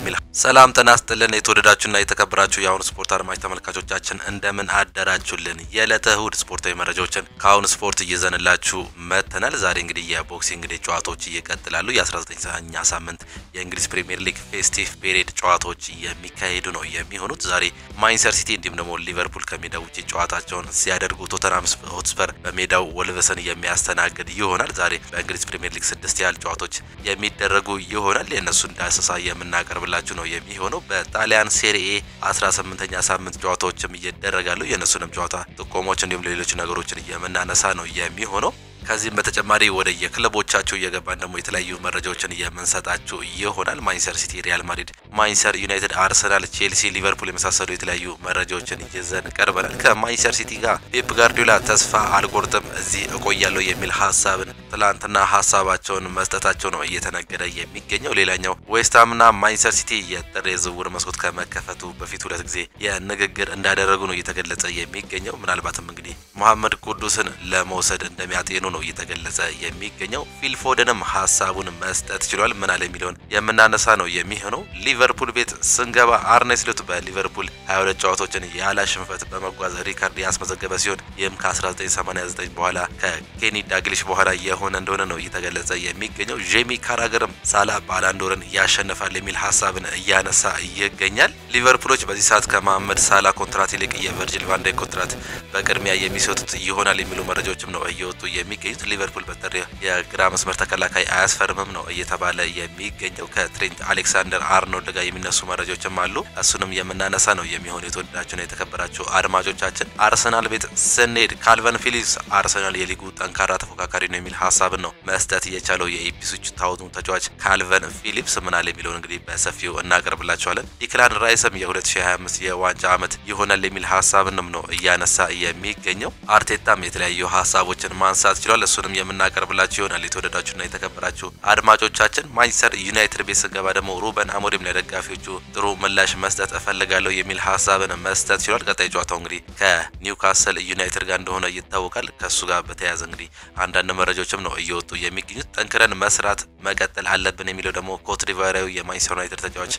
የሚል ሰላም ጤና ይስጥልን የተወደዳችሁና የተከበራችሁ የአሁን ስፖርት አድማጭ ተመልካቾቻችን እንደምን አደራችሁልን የዕለተ እሁድ ስፖርታዊ መረጃዎችን ከአሁን ስፖርት እየዘንላችሁ መተናል። ዛሬ እንግዲህ የቦክሲንግ ጨዋታዎች እየቀጥላሉ። የ19ኛ ሳምንት የእንግሊዝ ፕሪሚየር ሊግ ፌስቲቭ ፔሪድ ጨዋታዎች የሚካሄዱ ነው የሚሆኑት። ዛሬ ማንቸስተር ሲቲ እንዲሁም ደግሞ ሊቨርፑል ከሜዳው ውጪ ጨዋታቸውን ሲያደርጉ ቶተንሃም ሆትስፐር በሜዳው ወልቭስን የሚያስተናግድ ይሆናል። ዛሬ በእንግሊዝ ፕሪሚየር ሊግ 6 ያህል ጨዋታዎች የሚደረጉ ይሆናል። የነሱን ዳሰሳ የምናቀርብላችሁ ነው የሚሆነው። በጣሊያን ሴሪኤ 18ኛ ሳምንት ጨዋታዎችም ይደረጋሉ። የነሱንም ጨዋታ ጥቆሞች እንዲሁም ሌሎች ነገሮችን የምናነሳ ነው የሚሆነው። ከዚህም በተጨማሪ ወደ የክለቦቻቸው እየገባን ደግሞ የተለያዩ መረጃዎችን የምንሰጣችሁ ይሆናል። ማንቸስተር ሲቲ፣ ሪያል ማድሪድ፣ ማንቸስተር ዩናይትድ፣ አርሰናል፣ ቼልሲ፣ ሊቨርፑል የመሳሰሉ የተለያዩ መረጃዎችን ይዘን ቀርበናል። ከማንቸስተር ሲቲ ጋር ፔፕ ጋርዲዮላ ተስፋ አልቆርጥም እዚህ እቆያለሁ የሚል ሀሳብን ትላንትና ሀሳባቸውን መስጠታቸው ነው እየተነገረ የሚገኘው። ሌላኛው ዌስትሃምና ማንቸስተር ሲቲ የጥር የዝውውር መስኮት ከመከፈቱ በፊት 2 ጊዜ የንግግር እንዳደረጉ ነው እየተገለጸ የሚገኘው። ምናልባትም እንግዲህ መሐመድ ቅዱስን ለመውሰድ እንደሚያጤኑ ነው እየተገለጸ የሚገኘው። ፊል ፎደንም ሀሳቡን መስጠት ችሏል። ምን አለ የሚለውን የምናነሳ ነው የሚሆነው። ሊቨርፑል ቤት ስንገባ አርኔ ስሎት በሊቨርፑል 22 ጨዋታዎችን ያለ ሽንፈት በመጓዝ ሪካርድ ያስመዘገበ ሲሆን ይህም ከ1989 በኋላ ከኬኒ ዳግሊሽ በኋላ የሆነ እንደሆነ ነው እየተገለጸ የሚገኘው። ጄሚ ካራገርም ሳላ ባላንዶርን ያሸንፋል የሚል ሀሳብን እያነሳ ይገኛል። ሊቨርፑሎች በዚህ ሰዓት ከመሐመድ ሳላ ኮንትራት ይልቅ የቨርጂል ቫን ዳይክ ኮንትራት በቅድሚያ የሚሰጡት ይሆናል የሚሉ መረጃዎችም ነው እየወጡ የሚገኙት። ሊቨርፑል በጥር የግራ መስመር ተከላካይ አያስፈርምም ነው እየተባለ የሚገኘው። ከትሬንት አሌክሳንደር አርኖልድ ጋር የሚነሱ መረጃዎችም አሉ። እሱንም የምናነሳ ነው የሚሆነው። የተወደዳችሁና የተከበራችሁ አድማጮቻችን አርሰናል ቤት ስንሄድ ካልቨን ፊሊፕስ አርሰናል የሊጉ ጠንካራ ተፎካካሪ ነው የሚል ሀሳብን ነው መስጠት የቻለው። የኢፕስዊች ታውኑ ተጫዋች ካልቨን ፊሊፕስ ምን አለ የሚለውን እንግዲህ በሰፊው እናቀርብላችኋለን። ዲክላን ራይስም የ2025 የዋንጫ ዓመት ይሆናል የሚል ሀሳብንም ነው እያነሳ የሚገኘው። አርቴታም የተለያዩ ሀሳቦችን ማንሳት ችሏል። እሱንም የምናቀርብላችሁ ይሆናል። የተወደዳችሁና የተከበራችሁ አድማጮቻችን ማንቸስተር ዩናይትድ ቤት ስንገባ ደግሞ ሩበን አሞሪም ለደጋፊዎቹ ጥሩ ምላሽ መስጠት እፈልጋለሁ የሚል ሀሳብን መስጠት ችሏል። ቀጣይ ጨዋታው እንግዲህ ከኒውካስል ዩናይትድ ጋር እንደሆነ ይታወቃል። ከሱ ጋር በተያያዘ እንግዲህ አንዳንድ መረጃዎችም ነው እየወጡ የሚገኙት። ጠንክረን መስራት መቀጠል አለብን የሚለው ደግሞ ኮትዲቫሪያዊ የማንቸስተር ዩናይትድ ተጫዋች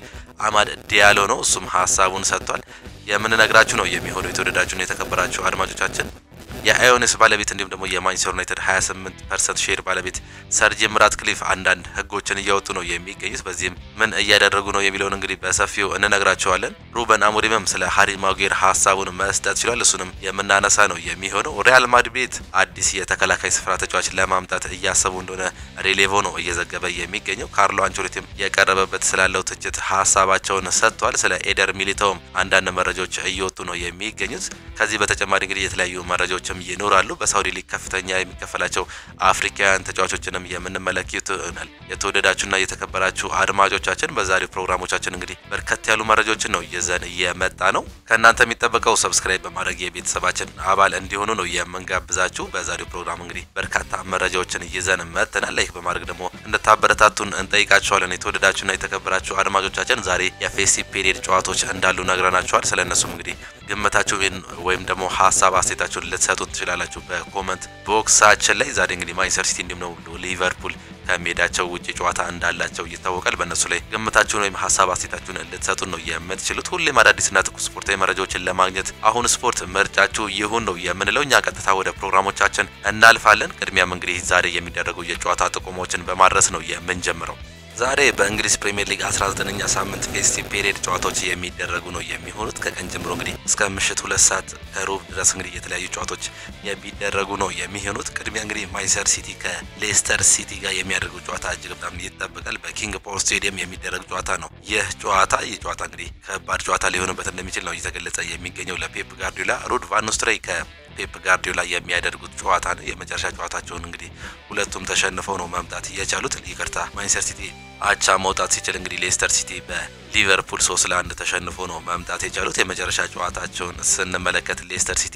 አማድ ዲያሎ ነው። እሱም ሀሳቡን ሰጥቷል። የምንነግራችሁ ነው የሚሆነው። የተወደዳችሁና የተከበራችሁ አድማጮቻችን የአዮኒስ ባለቤት እንዲሁም ደግሞ የማንቸስተር ዩናይትድ 28% ሼር ባለቤት ሰር ጂም ራትክሊፍ አንዳንድ ህጎችን እያወጡ ነው የሚገኙት። በዚህም ምን እያደረጉ ነው የሚለውን እንግዲህ በሰፊው እንነግራቸዋለን። ሩበን አሞሪምም ስለ ሃሪ ማጉዌር ሀሳቡን መስጠት ችሏል። እሱንም የምናነሳ ነው የሚሆነው። ሪያል ማድሪድ ቤት አዲስ የተከላካይ ስፍራ ተጫዋች ለማምጣት እያሰቡ እንደሆነ ሬሌቮ ነው እየዘገበ የሚገኘው። ካርሎ አንቸሎቲም የቀረበበት ስላለው ትችት ሀሳባቸውን ሰጥቷል። ስለ ኤደር ሚሊታውም አንዳንድ መረጃዎች እየወጡ ነው የሚገኙት። ከዚህ በተጨማሪ እንግዲህ የተለያዩ መረጃዎች ይኖራሉ። በሳውዲ ሊግ ከፍተኛ የሚከፈላቸው አፍሪካውያን ተጫዋቾችንም የምንመለከት ይሆናል። የተወደዳችሁና የተከበራችሁ አድማጮቻችን በዛሬው ፕሮግራሞቻችን እንግዲህ በርከት ያሉ መረጃዎችን ነው ይዘን እየመጣ ነው። ከእናንተ የሚጠበቀው ሰብስክራይብ በማድረግ የቤተሰባችን አባል እንዲሆኑ ነው የምንጋብዛችሁ። በዛሬው ፕሮግራም እንግዲህ በርካታ መረጃዎችን ይዘን መጥተናል። ላይክ በማድረግ ደግሞ እንድታበረታቱን እንጠይቃችኋለን። የተወደዳችሁና የተከበራችሁ አድማጮቻችን ዛሬ የፌስቲቭ ፔሪድ ጨዋታዎች እንዳሉ ነግረናችኋል። ስለነሱም እንግዲህ ግምታችሁን ወይም ደግሞ ሀሳብ አስተያየታችሁን ልትሰጡ ትችላላችሁ በኮሜንት ቦክሳችን ላይ። ዛሬ እንግዲህ ማንቸስተር ሲቲ እንዲሁም ነው ሊቨርፑል ከሜዳቸው ውጪ ጨዋታ እንዳላቸው ይታወቃል። በእነሱ ላይ ግምታችሁን ወይም ሀሳብ አስተያየታችሁን ልትሰጡን ነው የምትችሉት። ሁሌም አዳዲስና ትኩስ ስፖርታዊ መረጃዎችን ለማግኘት አሁን ስፖርት ምርጫችሁ ይሁን ነው የምንለው። እኛ ቀጥታ ወደ ፕሮግራሞቻችን እናልፋለን። ቅድሚያም እንግዲህ ዛሬ የሚደረጉ የጨዋታ ጥቆሞችን በማድረስ ነው የምንጀምረው። ዛሬ በእንግሊዝ ፕሪሚየር ሊግ 19ኛ ሳምንት ፌስቲቭ ፔሪድ ጨዋታዎች የሚደረጉ ነው የሚሆኑት። ከቀን ጀምሮ እንግዲህ እስከ ምሽት 2 ሰዓት ከሩብ ድረስ እንግዲህ የተለያዩ ጨዋታዎች የሚደረጉ ነው የሚሆኑት። ቅድሚያ እንግዲህ ማንቸስተር ሲቲ ከሌስተር ሲቲ ጋር የሚያደርጉ ጨዋታ እጅግ በጣም ይጠበቃል። በኪንግ ፓወር ስቴዲየም የሚደረግ ጨዋታ ነው። ይህ ጨዋታ እንግዲህ ከባድ ጨዋታ ሊሆንበት እንደሚችል ነው እየተገለጸ የሚገኘው ለፔፕ ጋርዲዮላ። ሩድ ቫን ኒስተልሮይ ፔፕ ጋርዲዮላ የሚያደርጉት ጨዋታ ነው። የመጨረሻ ጨዋታቸውን እንግዲህ ሁለቱም ተሸንፈው ነው መምጣት የቻሉት። ይቅርታ ማንቸስተር ሲቲ አቻ መውጣት ሲችል እንግዲህ ሌስተር ሲቲ በሊቨርፑል 3-1 ተሸንፎ ነው መምጣት የቻሉት። የመጨረሻ ጨዋታቸውን ስንመለከት ሌስተር ሲቲ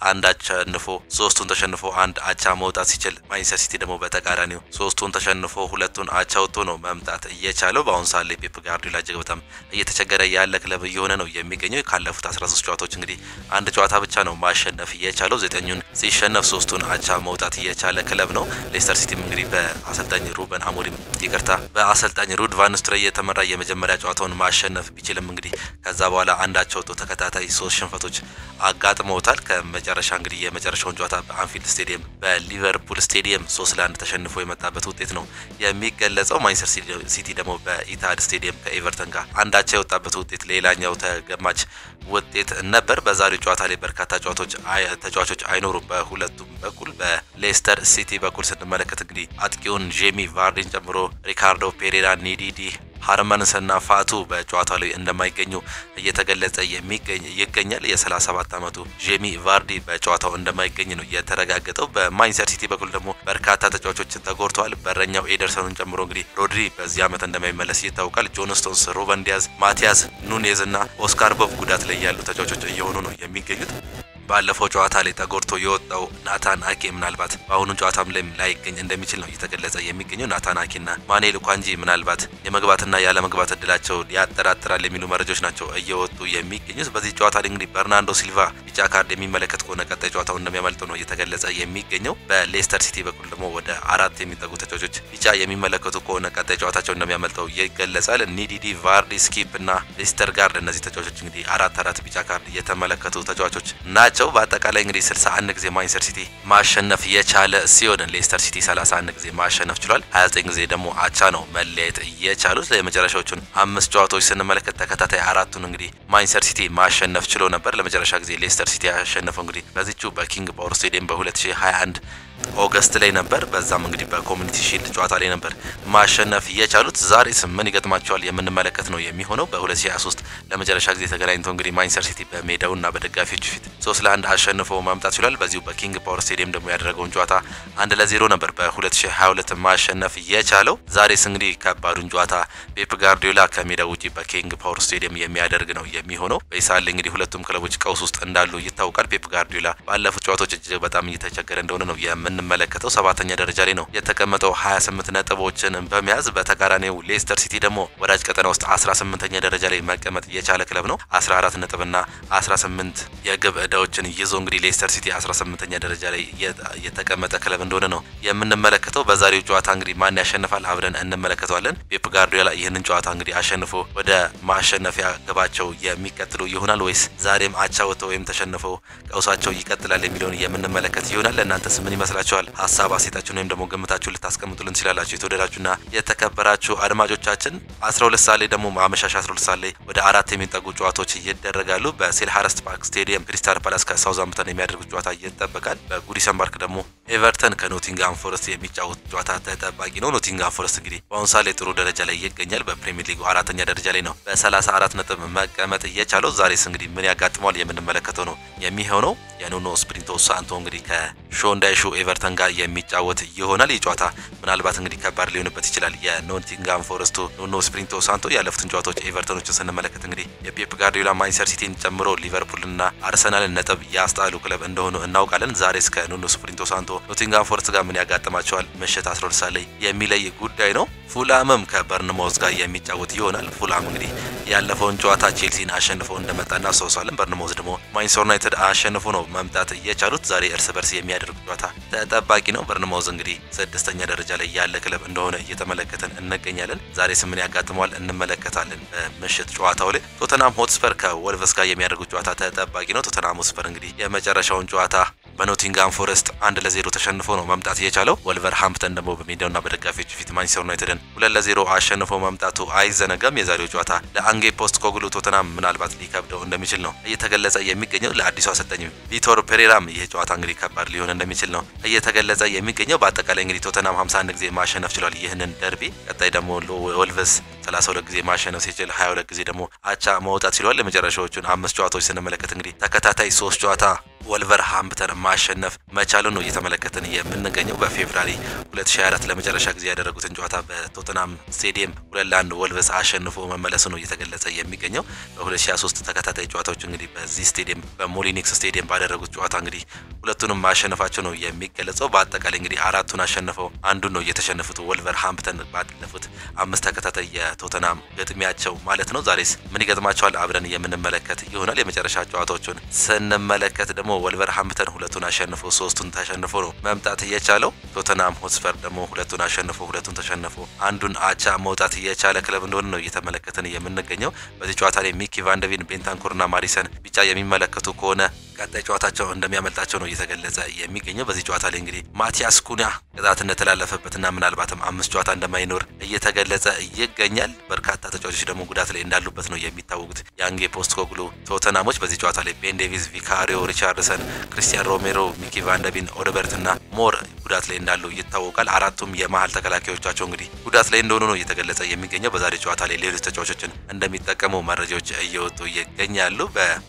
1 አሸንፎ 3ቱን ተሸንፎ 1 አቻ መውጣት ሲችል ማንቸስተር ሲቲ ደግሞ በተቃራኒው 3ቱን ተሸንፎ 2ቱን አቻ ወጥቶ ነው መምጣት የቻለው። በአሁን ሰዓት ላይ ፔፕ ጋርዲዮላ እጅግ በጣም እየተቸገረ ያለ ክለብ እየሆነ ነው የሚገኘው። ካለፉት 13 ጨዋታዎች እንግዲህ አንድ ጨዋታ ብቻ ነው ማሸነፍ የቻለው። 9ኙን ሲሸነፍ 3ቱን አቻ መውጣት የቻለ ክለብ ነው። ሌስተር ሲቲም እንግዲህ በአሰልጣኝ ሩበን አሞሪም በአሰልጣኝ ሩድ ቫን ኒስተልሮይ የተመራ የመጀመሪያ ጨዋታውን ማሸነፍ ቢችልም እንግዲህ ከዛ በኋላ አንዳቸው ወጥቶ ተከታታይ 3 ሽንፈቶች አጋጥመውታል። ከመጨረሻ እንግዲህ የመጨረሻውን ጨዋታ በአንፊልድ ስቴዲየም በሊቨርፑል ስቴዲየም 3-1 ተሸንፎ የመጣበት ውጤት ነው የሚገለጸው። ማንቸስተር ሲቲ ደግሞ በኢታድ ስቴዲየም ከኤቨርተን ጋር አንዳቸው የወጣበት ውጤት ሌላኛው ተገማች ውጤት ነበር። በዛሬው ጨዋታ ላይ በርካታ ተጫዋቾች አይኖሩም። በሁለቱም በኩል በሌስተር ሲቲ በኩል ስንመለከት እንግዲህ አጥቂውን ጄሚ ቫርዲን ጨምሮ ሪካርዶ ፔሬራ፣ ኒዲዲ ሃርመንስና ፋቱ በጨዋታው ላይ እንደማይገኙ እየተገለጸ ይገኛል። የ37 ዓመቱ ጄሚ ቫርዲ በጨዋታው እንደማይገኝ ነው የተረጋገጠው። በማንቸስተር ሲቲ በኩል ደግሞ በርካታ ተጫዋቾችን ተጎድተዋል። በረኛው ኤደርሰንን ጨምሮ እንግዲህ ሮድሪ በዚህ ዓመት እንደማይመለስ ይታወቃል። ጆን ስቶንስ፣ ሩበን ዲያዝ፣ ማቲያስ ኑኔዝ እና ኦስካር ቦብ ጉዳት ላይ ያሉ ተጫዋቾች እየሆኑ ነው የሚገኙት። ባለፈው ጨዋታ ላይ ተጎድቶ የወጣው ናታን አኬ ምናልባት በአሁኑ ጨዋታም ላይ ላይገኝ እንደሚችል ነው እየተገለጸ የሚገኘው። ናታን አኬና ማኑኤል ኳንጂ ምናልባት የመግባትና ያለ መግባት እድላቸው ያጠራጥራል የሚሉ መረጃዎች ናቸው እየወጡ የሚገኙት። በዚህ ጨዋታ ላይ እንግዲህ በርናንዶ ሲልቫ ቢጫ ካርድ የሚመለከት ከሆነ ቀጣይ ጨዋታው እንደሚያመልጠው ነው እየተገለጸ የሚገኘው። በሌስተር ሲቲ በኩል ደግሞ ወደ 4 የሚጠጉ ተጫዋቾች ቢጫ የሚመለከቱ ከሆነ ቀጣይ ጨዋታቸው እንደሚያመልጠው ይገለጻል። ኒዲዲ፣ ቫርዲ፣ ስኪፕ እና ቬስተርጋርድ እነዚህ ተጫዋቾች እንግዲህ 4 ቢጫ ካርድ የተመለከቱ ተጫዋቾች ናቸው። በአጠቃላይ እንግዲህ 61 ጊዜ ማንቸስተር ሲቲ ማሸነፍ የቻለ ሲሆን ሌስተር ሲቲ 31 ጊዜ ማሸነፍ ችሏል። 29 ጊዜ ደግሞ አቻ ነው መለያየት የቻሉት። ለመጨረሻዎቹን 5 ጨዋታዎች ስንመለከት ተከታታይ 4ቱን እንግዲህ ማንቸስተር ሲቲ ማሸነፍ ችሎ ነበር። ለመጨረሻ ጊዜ ሌስተር ሲቲ ያሸነፈው እንግዲህ በዚቹ በኪንግ ፓወር ስቴዲየም በ2021 ኦገስት ላይ ነበር። በዛም እንግዲህ በኮሚኒቲ ሺልድ ጨዋታ ላይ ነበር ማሸነፍ የቻሉት። ዛሬስ ምን ይገጥማቸዋል የምንመለከት ነው የሚሆነው። በ2023 ለመጨረሻ ጊዜ ተገናኝተው እንግዲህ ማንቸስተር ሲቲ በሜዳውና በደጋፊዎች ፊት 3-1 አሸንፎ ማምጣት ችሏል። በዚሁ በኪንግ ፓወር ስቴዲየም ደግሞ ያደረገውን ጨዋታ 1-0 ነበር በ2022 ማሸነፍ የቻለው። ዛሬስ እንግዲህ ከባዱን ጨዋታ ፔፕ ጋርዲዮላ ከሜዳው ውጪ በኪንግ ፓወር ስቴዲየም የሚያደርግ ነው የሚሆነው። በይሳል እንግዲህ ሁለቱም ክለቦች ቀውስ ውስጥ እንዳሉ ይታወቃል። ፔፕ ጋርዲዮላ ባለፉት ጨዋታዎች እጅግ በጣም እየተቸገረ እንደሆነ ነው የምንመለከተው። 7ኛ ደረጃ ላይ ነው የተቀመጠው 28 ነጥቦችን በመያዝ። በተቃራኒው ሌስተር ሲቲ ደግሞ ወራጅ ቀጠና ውስጥ 18ኛ ደረጃ ላይ መቀመጥ የቻለ ክለብ ነው። 14 ነጥብና 18 የግብ ዕዳዎችን ይዞ እንግዲህ ሌስተር ሲቲ 18ኛ ደረጃ ላይ የተቀመጠ ክለብ እንደሆነ ነው የምንመለከተው። በዛሬው ጨዋታ እንግዲህ ማን ያሸንፋል አብረን እንመለከተዋለን። ፔፕ ጋርዲዮላ ይህንን ጨዋታ እንግዲህ አሸንፎ ወደ ማሸነፊያ ግባቸው የሚቀጥሉ ይሆናል ወይስ ዛሬም አቻ ወጥተው ወይም ተሸንፈው ቀውሳቸው ይቀጥላል የሚለውን የምንመለከት ይሆናል። ለእናንተስ ምን ይመስላችኋል? ሀሳብ አስተያየታችሁን ወይም ደግሞ ግምታችሁን ልታስቀምጡልን ትችላላችሁ። የተወደዳችሁና የተከበራችሁ አድማጮቻችን 12 ሰዓት ላይ ደግሞ ማመሻሻ 12 ሰዓት ላይ ወደ 4 የሚጠጉ ጨዋታዎች ይደረጋሉ። በሴልሃርስት ፓርክ ስቴዲየም ክሪስታል ፓላስ ከሳውዛምፕተን የሚያደርጉት ጨዋታ ይጠበቃል። በጉዲሰን ፓርክ ደግሞ ኤቨርተን ከኖቲንጋም ፎረስት የሚጫወት ጨዋታ ተጠባቂ ነው። ኖቲንጋም ፎረስት እንግዲህ በአሁኑ ሰዓት ላይ ጥሩ ደረጃ ላይ ይገኛል። በፕሪሚየር ሊጉ 4ኛ ደረጃ ላይ ነው በ34 ነጥብ መቀመጥ እየቻለው። ዛሬስ እንግዲህ ምን ያጋጥመዋል የምንመለከተው ነው የሚሆነው። የኑኖ ስፕሪንቶ ሳንቶ እንግዲህ ከሾንዳይሹ ኤቨርተን ጋር የሚጫወት ይሆናል። ይህ ጨዋታ ምናልባት እንግዲህ ከባድ ሊሆንበት ይችላል። የኖቲንጋም ፎረስቱ ኑኖ ስፕሪንቶ ሳንቶ ያለፉትን ጨዋታዎች ኤቨርተኖችን ስንመለከት እንግዲህ የፔፕ ጋርዲዮላ ማንቸስተር ሲቲን ጨምሮ ሊቨርፑልና አርሰናልን ነጥብ ያስጣሉ ክለብ እንደሆኑ እናውቃለን። ዛሬ እስከ ኑኖ ስፕሪንቶ ሳንቶ ኖቲንጋም ፎረስት ጋር ምን ያጋጥማቸዋል ምሽት 12 ሰዓት ላይ የሚለይ ጉዳይ ነው። ፉላምም ከበርንማውዝ ጋር የሚጫወት ይሆናል። ፉላም እንግዲህ ያለፈውን ጨዋታ ቼልሲን አሸንፈው እንደመጣ እናስታውሳለን። በርንማውዝ ደግሞ ማንቸስተር ዩናይትድ አሸንፎ ነው መምጣት የቻሉት። ዛሬ እርስ በርስ የሚያደርጉ ጨዋታ ተጠባቂ ነው። በርንማውዝ እንግዲህ 6ኛ ደረጃ ላይ ያለ ክለብ እንደሆነ እየተመለከተን እንገኛለን። ዛሬስ ምን ያጋጥመዋል እንመለከታለን። በምሽት ጨዋታው ላይ ቶተናም ሆትስፐር ከወልቭስ ጋር የሚያደርጉት ጨዋታ ተጠባቂ ነው። ቶተናም ሆትስፐር እንግዲህ የመጨረሻውን ጨዋታ በኖቲንጋም ፎረስት 1-0 ተሸንፎ ነው መምጣት የቻለው። ወልቨርሃምፕተን ደግሞ በሜዳውና በደጋፊዎች ፊት ማንቸስተር ዩናይትድን 2-0 አሸንፎ መምጣቱ አይዘነጋም። የዛሬው ጨዋታ ለአንጌ ፖስት ኮግሉ ቶተናም ምናልባት ሊከብደው እንደሚችል ነው እየተገለጸ የሚገኘው። ለአዲሱ አሰልጣኝ ቪቶር ፔሬራም ይህ ጨዋታ እንግዲህ ከባድ ሊሆን እንደሚችል ነው እየተገለጸ የሚገኘው። በአጠቃላይ እንግዲህ ቶተናም 51 ጊዜ ማሸነፍ ችሏል ይህንን ደርቢ። ቀጣይ ደግሞ ወልቭስ 32 ጊዜ ማሸነፍ ሲችል 22 ጊዜ ደግሞ አቻ መውጣት ችሏል። ለመጨረሻዎቹን 5 ጨዋታዎች ስንመለከት እንግዲህ ተከታታይ 3 ጨዋታ ወልቨርሃምፕተን ማሸነፍ መቻሉን ነው እየተመለከተን የምንገኘው። በፌብራሪ 2024 ለመጨረሻ ጊዜ ያደረጉትን ጨዋታ በቶተናም ስቴዲየም 2-1 ወልቭስ አሸንፎ መመለሱ ነው እየተገለጸ የሚገኘው። በ2023 ተከታታይ ጨዋታዎች እንግዲህ በዚህ ስቴዲየም በሞሊኒክስ ስቴዲየም ባደረጉት ጨዋታ እንግዲህ ሁለቱንም ማሸነፋቸው ነው የሚገለጸው። በአጠቃላይ እንግዲህ አራቱን አሸንፈው አንዱን ነው የተሸነፉት ወልቨርሃምፕተን ባለፉት 5 ተከታታይ የቶተናም ግጥሚያቸው ማለት ነው። ዛሬስ ምን ይገጥማቸዋል አብረን የምንመለከት ይሆናል። የመጨረሻ ጨዋታዎቹን ስንመለከት ደግሞ ወልቨርሃምፕተን ሁለቱን አሸንፎ 3ቱን ተሸንፎ ነው መምጣት የቻለው። ቶተናም ሆትስፐር ደግሞ ሁለቱን አሸንፎ 2ቱን ተሸንፎ አንዱን አቻ መውጣት የቻለ ክለብ እንደሆነ ነው እየተመለከትን የምንገኘው። በዚህ ጨዋታ ላይ ሚኪ ቫንደቪን፣ ቤንታንኩርና ማሪሰን ቢጫ የሚመለከቱ ከሆነ ቀጣይ ጨዋታቸው እንደሚያመልጣቸው ነው እየተገለጸ የሚገኘው። በዚህ ጨዋታ ላይ እንግዲህ ማቲያስ ኩኛ ቅጣት እንደተላለፈበትና ምናልባትም 5 ጨዋታ እንደማይኖር እየተገለጸ ይገኛል። በርካታ ተጫዋቾች ደግሞ ጉዳት ላይ እንዳሉበት ነው የሚታወቁት። ያንጌ ፖስትኮግሉ ቶተናሞች በዚህ ጨዋታ ላይ ቤን ዴቪስ፣ ቪካሪዮ ሪቻርድሰን፣ ክሪስቲያን ሮሜሮ፣ ሚኪ ቫንደቪን፣ ኦደበርትና ሞር ጉዳት ላይ እንዳሉ ይታወቃል። አራቱም የመሃል ተከላካዮቻቸው እንግዲህ ጉዳት ላይ እንደሆኑ ነው እየተገለጸ የሚገኘው። በዛሬ ጨዋታ ላይ ሌሎች ተጫዋቾችን እንደሚጠቀሙ መረጃዎች እየወጡ ይገኛሉ።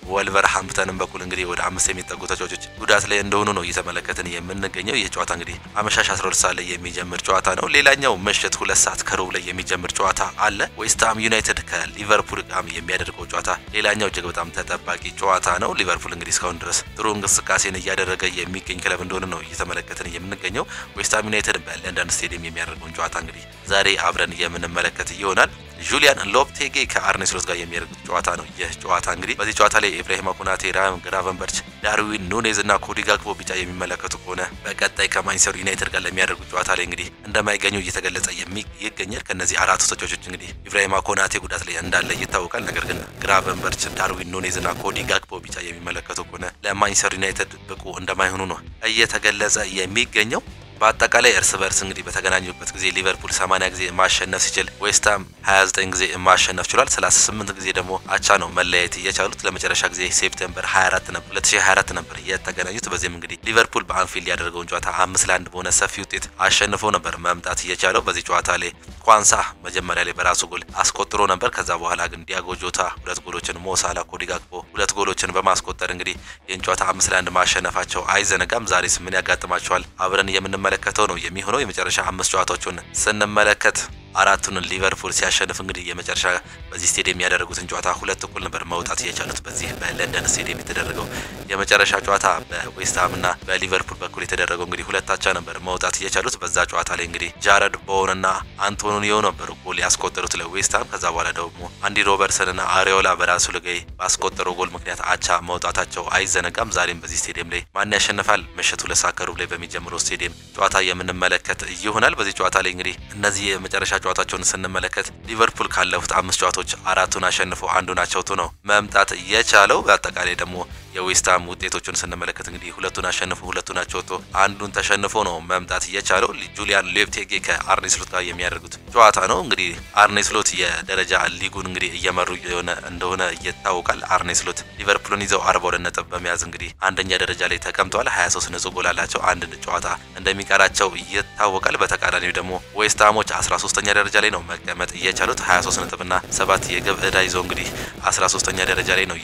በወልቨርሃምፕተንም በኩል እንግዲህ ወደ 5 የሚጠጉ ተጫዋቾች ጉዳት ላይ እንደሆኑ ነው እየተመለከትን የምንገኘው። የጨዋታ እንግዲህ አመሻሽ 12 ሰዓት ላይ የሚጀምር ጨዋታ ነው። ሌላኛው ምሽት 2 ሰዓት ከሩብ ላይ የሚጀምር ጨዋታ አለ። ዌስትሃም ዩናይትድ ከሊቨርፑል ጋር የሚያደርገው ጨዋታ ሌላኛው እጅግ በጣም ተጠባቂ ጨዋታ ነው። ሊቨርፑል እንግዲህ እስካሁን ድረስ ጥሩ እንቅስቃሴን እያደረገ የሚገኝ ክለብ እንደሆነ ነው እየተመለከትን የምንገኘው። ዌስትሃም ዩናይትድ በለንደን ስቴዲየም የሚያደርገውን ጨዋታ እንግዲህ ዛሬ አብረን የምንመለከት ይሆናል። ጁሊያን ሎፕቴጌ ከአርኔ ስሎት ጋር የሚያደርጉት ጨዋታ ነው። ይህ ጨዋታ እንግዲህ በዚህ ጨዋታ ላይ ኢብራሂማ ኮናቴ፣ ራያን ግራቨንበርች፣ ዳርዊን ኑኔዝ እና ኮዲ ጋክፖ ቢጫ የሚመለከቱ ከሆነ በቀጣይ ከማንቸስተር ዩናይትድ ጋር ለሚያደርጉት ጨዋታ ላይ እንግዲህ እንደማይገኙ እየተገለጸ ይገኛል። ከነዚህ አራቱ ተጫዋቾች እንግዲህ ኢብራሂማ ኮናቴ ጉዳት ላይ እንዳለ ይታወቃል። ነገር ግን ግራቨንበርች፣ ዳርዊን ኑኔዝ እና ኮዲ ጋክፖ ቢጫ የሚመለከቱ ከሆነ ለማንቸስተር ዩናይትድ ብቁ እንደማይሆኑ ነው እየተገለጸ የሚገኘው። በአጠቃላይ እርስ በርስ እንግዲህ በተገናኙበት ጊዜ ሊቨርፑል 80 ጊዜ ማሸነፍ ሲችል ዌስትሃም 29 ጊዜ ማሸነፍ ችሏል። 38 ጊዜ ደግሞ አቻ ነው መለያየት የቻሉት። ለመጨረሻ ጊዜ ሴፕቴምበር 2024 ነበር የተገናኙት። በዚህም እንግዲህ ሊቨርፑል በአንፊልድ ያደረገውን ጨዋታ 5-1 በሆነ ሰፊ ውጤት አሸንፎ ነበር መምጣት የቻለው። በዚህ ጨዋታ ላይ ኳንሳ መጀመሪያ ላይ በራሱ ጎል አስቆጥሮ ነበር። ከዛ በኋላ ግን ዲያጎ ጆታ 2 ጎሎችን፣ ሞሳላ፣ ኮዲ ጋክፖ 2 ጎሎችን በማስቆጠር እንግዲህ ይህን ጨዋታ 5-1 ማሸነፋቸው አይዘነጋም። ዛሬስ ምን ያጋጥማቸዋል አብረን የምንመለከተው ነው የሚሆነው። የመጨረሻ 5 ጨዋታዎችን ስንመለከት አራቱን ሊቨርፑል ሲያሸንፍ እንግዲህ የመጨረሻ በዚህ ስቴዲየም ያደረጉትን ጨዋታ 2 እኩል ነበር መውጣት የቻሉት። በዚህ በለንደን ስቴዲየም የተደረገው የመጨረሻ ጨዋታ በዌስትሃም እና በሊቨርፑል በኩል የተደረገው እንግዲህ 2 አቻ ነበር መውጣት የቻሉት። በዛ ጨዋታ ላይ እንግዲህ ጃረድ ቦወን እና አንቶኒዮ ነበሩ ጎል ያስቆጠሩት ለዌስትሃም። ከዛ በኋላ ደግሞ አንዲ ሮበርትሰን እና አሪዮላ በራሱ ልገይ ባስቆጠሩ ጎል ምክንያት አቻ መውጣታቸው አይዘነጋም። ዛሬም በዚህ ስቴዲየም ላይ ማን ያሸንፋል ምሽቱ 2 ሰዓት ከሩብ ላይ በሚጀምረው ስቴዲየም ጨዋታ የምንመለከት ይሆናል። በዚህ ጨዋታ ላይ እንግዲህ እነዚህ የመጨረሻ ጨዋታቸውን ስንመለከት ሊቨርፑል ካለፉት 5 ጨዋታዎች 4ቱን አሸንፎ አንዱን አቻውቶ ነው መምጣት የቻለው። በአጠቃላይ ደግሞ የዌስትሃም ውጤቶችን ስንመለከት እንግዲህ 2ቱን አሸንፎ 2ቱን አቻውቶ አንዱን ተሸንፎ ነው መምጣት የቻለው። ጁሊያን ሎፕቴጌ ከአርኔ ስሎት ጋር የሚያደርጉት ጨዋታ ነው። እንግዲህ አርኔ ስሎት የደረጃ ሊጉን እንግዲህ እየመሩ እንደሆነ ይታወቃል። አርኔ ስሎት ሊቨርፑልን ይዘው 42 ነጥብ በመያዝ እንግዲህ አንደኛ ደረጃ ላይ ተቀምጠዋል። 23 ነጥብ ጎል አላቸው። አንድ ጨዋታ እንደሚቀራቸው ይታወቃል። በተቃራኒው ደግሞ ዌስትሃሞች 13ኛ ደረጃ ላይ ነው መቀመጥ የቻሉት 23 ነጥብና 7 የግብ ዕዳ ይዘው እንግዲህ 13ኛ ደረጃ ላይ ነው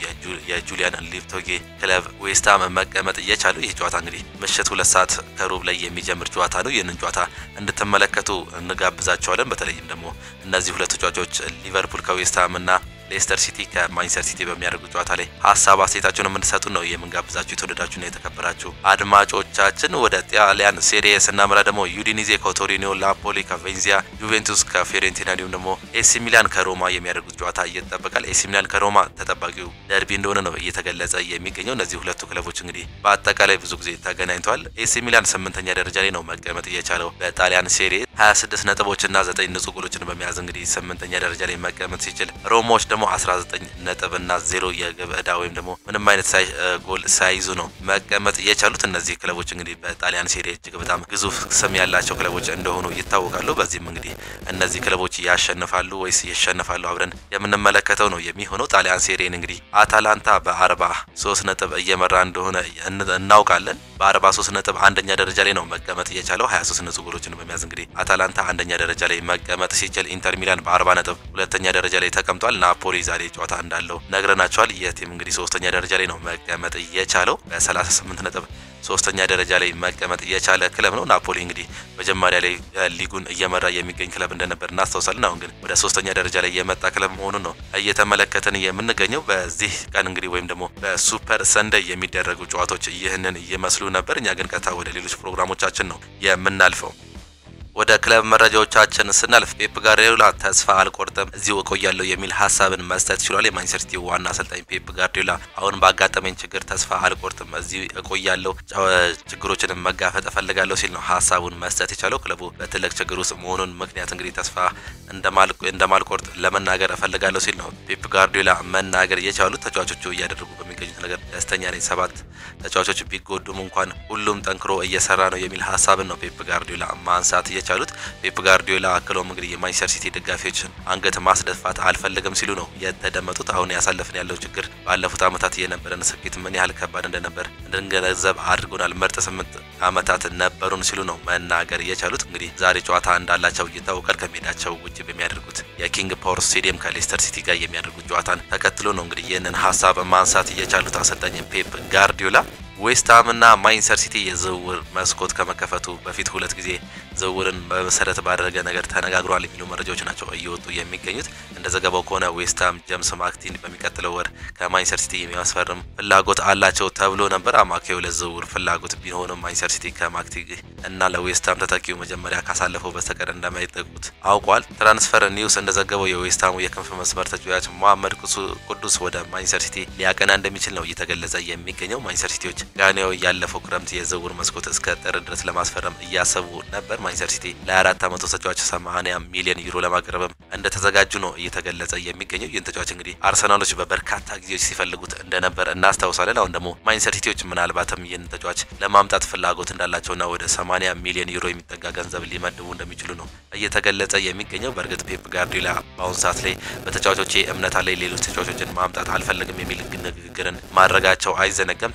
የጁሊያን ሎፕቴጌ ክለብ ዌስትሃም መቀመጥ የቻሉ። ይህ ጨዋታ እንግዲህ ምሽት 2 ሰዓት ከሩብ ላይ የሚጀምር ጨዋታ ነው። ይህንን ጨዋታ እንድትመለከቱ እንጋብዛቸዋለን። በተለይም ደግሞ እነዚህ ሁለት ተጫዋቾች ሊቨርፑል ከዌስትሃም እና ሌስተር ሲቲ ከማንቸስተር ሲቲ በሚያደርጉት ጨዋታ ላይ ሀሳብ አስተያየታችሁን የምንሰጡ ነው የምንጋብዛችሁ። የተወደዳችሁና የተከበራችሁ አድማጮቻችን ወደ ጣሊያን ሴሪኤ ስናመራ ደግሞ ዩዲኒዜ ከቶሪኖ፣ ናፖሊ ከቬንዚያ፣ ዩቬንቱስ ከፊዮሬንቲና እንዲሁም ደግሞ ኤሲ ሚላን ከሮማ የሚያደርጉት ጨዋታ ይጠበቃል። ኤሲ ሚላን ከሮማ ተጠባቂው ደርቢ እንደሆነ ነው እየተገለጸ የሚገኘው። እነዚህ ሁለቱ ክለቦች እንግዲህ በአጠቃላይ ብዙ ጊዜ ተገናኝተዋል። ኤሲ ሚላን 8ኛ ደረጃ ላይ ነው መቀመጥ የቻለው በጣሊያን ሴሪኤ 26 ነጥቦችና 9 ንጹህ ጎሎችን በመያዝ እንግዲህ 8ኛ ደረጃ ላይ መቀመጥ ሲችል ሮማዎች ደግሞ 19 ነጥብና 0 የግብ ዕዳ ወይም ደግሞ ምንም አይነት ጎል ሳይዙ ነው መቀመጥ የቻሉት። እነዚህ ክለቦች እንግዲህ በጣሊያን ሴሪኤ እጅግ በጣም ግዙፍ ስም ያላቸው ክለቦች እንደሆኑ ይታወቃሉ። በዚህም እንግዲህ እነዚህ ክለቦች ያሸንፋሉ ወይስ ይሸነፋሉ አብረን የምንመለከተው ነው የሚሆነው። ጣሊያን ሴሪኤን እንግዲህ አታላንታ በ43 ነጥብ እየመራ እንደሆነ እናውቃለን። በ43 ነጥብ አንደኛ ደረጃ ላይ ነው መቀመጥ የቻለው 23 ንጹህ ጎሎችን በመያዝ እንግዲህ አታላንታ አንደኛ ደረጃ ላይ መቀመጥ ሲችል ኢንተር ሚላን በ40 ነጥብ ሁለተኛ ደረጃ ላይ ተቀምጧል። ናፖሊ ዛሬ ጨዋታ እንዳለው ነግረናቸዋል። የቲም እንግዲህ 3ኛ ደረጃ ላይ ነው መቀመጥ የቻለው በ38 ነጥብ ሶስተኛ ደረጃ ላይ መቀመጥ የቻለ ክለብ ነው። ናፖሊ እንግዲህ መጀመሪያ ላይ ሊጉን እየመራ የሚገኝ ክለብ እንደነበር እናስታውሳለን። አሁን ግን ወደ ሶስተኛ ደረጃ ላይ የመጣ ክለብ መሆኑን ነው እየተመለከተን የምንገኘው። በዚህ ቀን እንግዲህ ወይም ደግሞ በሱፐር ሰንደይ የሚደረጉ ጨዋታዎች ይህንን ይመስሉ ነበር። እኛ ግን ቀጥታ ወደ ሌሎች ፕሮግራሞቻችን ነው የምናልፈው። ወደ ክለብ መረጃዎቻችን ስናልፍ ፔፕ ጋርዲዮላ ተስፋ አልቆርጥም እዚሁ እቆያለሁ የሚል ሐሳብን መስጠት ችሏል። የማንቸስተር ሲቲ ዋና አሰልጣኝ ፔፕ ጋርዲዮላ አሁን ባጋጠመኝ ችግር ተስፋ አልቆርጥም እዚሁ እቆያለሁ፣ ችግሮችን መጋፈጥ እፈልጋለሁ ሲል ነው ሐሳቡን መስጠት የቻለው። ክለቡ በትልቅ ችግር ውስጥ መሆኑን ምክንያት እንግዲህ ተስፋ እንደማልቆርጥ ለመናገር እፈልጋለሁ ሲል ነው ፔፕ ጋርዲዮላ መናገር የቻሉት። ተጫዋቾቹ እያደረጉ በሚገኙት ነገር ደስተኛ ነኝ፣ 7 ተጫዋቾች ቢጎዱም እንኳን ሁሉም ጠንክሮ እየሰራ ነው የሚል ሐሳብን ነው ፔፕ ጋርዲዮላ ማንሳት የቻሉት። ፔፕ ጋርዲዮላ አክሎም እንግዲህ የማንቸስተር ሲቲ ደጋፊዎችን አንገት ማስደፋት አልፈልግም ሲሉ ነው የተደመጡት። አሁን ያሳለፍን ያለው ችግር ባለፉት ዓመታት የነበረን ስኬት ምን ያህል ከባድ እንደነበር እንድንገነዘብ አድርጎናል። ምርጥ 8 ዓመታት ነበሩን ሲሉ ነው መናገር የቻሉት። እንግዲህ ዛሬ ጨዋታ እንዳላቸው ይታወቃል። ከሜዳቸው ውጭ በሚያደርጉት የኪንግ ፓወር ስቴዲየም ከሌስተር ሲቲ ጋር የሚያደርጉት ጨዋታን ተከትሎ ነው እንግዲህ ይህንን ሐሳብ ማንሳት የቻሉት አሰልጣኝ ፔፕ ጋርዲዮላ። ዌስትሃም እና ማንቸስተር ሲቲ የዝውውር መስኮት ከመከፈቱ በፊት 2 ጊዜ ዝውውርን በመሰረት ባደረገ ነገር ተነጋግሯል የሚሉ መረጃዎች ናቸው እየወጡ የሚገኙት። እንደዘገባው ከሆነ ዌስትሃም ጄምስ ማክቲን በሚቀጥለው ወር ከማንቸስተር ሲቲ የሚያስፈርም ፍላጎት አላቸው ተብሎ ነበር። አማካዩ ለዝውውር ፍላጎት ቢሆንም ማንቸስተር ሲቲ ከማክቲ እና ለዌስትሃም ተተኪው መጀመሪያ ካሳለፈው በስተቀር እንደማይጠቁት አውቋል። ትራንስፈር ኒውስ እንደዘገበው የዌስትሃሙ የክንፍ መስመር ተጫዋች መሐመድ ቅዱስ ወደ ማንቸስተር ሲቲ ሊያቀና እንደሚችል ነው እየተገለጸ የሚገኘው። ማንቸስተር ሲቲዎች ጋኔው ያለፈው ክረምት የዝውውር መስኮት እስከ ጥር ድረስ ለማስፈረም እያሰቡ ነበር። ማንቸስተር ሲቲ ለ4 ዓመቱ ተጫዋች 80 ሚሊዮን ዩሮ ለማቅረብም እንደተዘጋጁ ነው እየተገለጸ የሚገኘው። ይህን ተጫዋች እንግዲህ አርሰናሎች በበርካታ ጊዜዎች ሲፈልጉት እንደነበር እናስታውሳለን። አሁን ደግሞ ማንቸስተር ሲቲዎች ምናልባትም ይህን ተጫዋች ለማምጣት ፍላጎት እንዳላቸውና ወደ 80 ሚሊዮን ዩሮ የሚጠጋ ገንዘብ ሊመድቡ እንደሚችሉ ነው እየተገለጸ የሚገኘው። በእርግጥ ፔፕ ጋርዲዮላ በአሁኑ ሰዓት ላይ በተጫዋቾች እምነት ላይ ሌሎች ተጫዋቾችን ማምጣት አልፈልግም የሚል ንግግርን ማድረጋቸው አይዘነጋም።